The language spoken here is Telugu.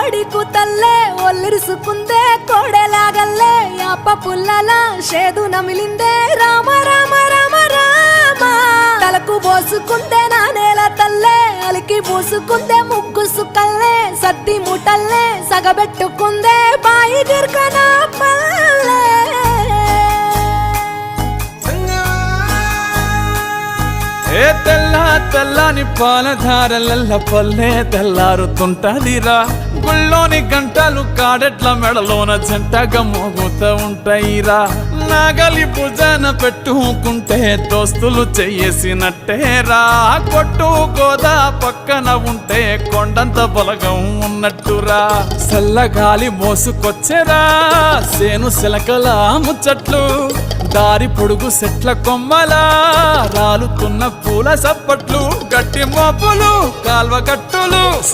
కోడి కూతల్లే ఒల్లిరుసుకుందే కోడెలాగల్లే యాప పుల్లల షేదు నమిలిందే రామ రామ రామ రామ తలకు పోసుకుందే నా నేల తల్లే అలికి పూసుకుందే ముగ్గు సుక్కల్లే సద్ది ముటల్లే సగబెట్టుకుందే బాయి గిర్కన పల్లె ఏ తెల్ల తెల్లని పాలధారలల్ల పల్లె తెల్లారుతుంటదిరా గుళ్ళోని గంటలు కాడెట్ల మెడలోన జంటగా మోగుతూ ఉంటాయిరా నాగలి భుజాన పెట్టుకుంటే దోస్తులు చెయ్యేసినట్టేరా కొట్టు గోదా పక్కన ఉంటే కొండంత బలగం ఉన్నట్టురా చల్లగాలి మోసుకొచ్చెరా సేను సిలకల ముచ్చట్లు దారి పొడుగు సెట్ల కొమ్మలా రాలుతున్న పూల సప్పట్లు గట్టి మోపులు కాల్వ గట్టులు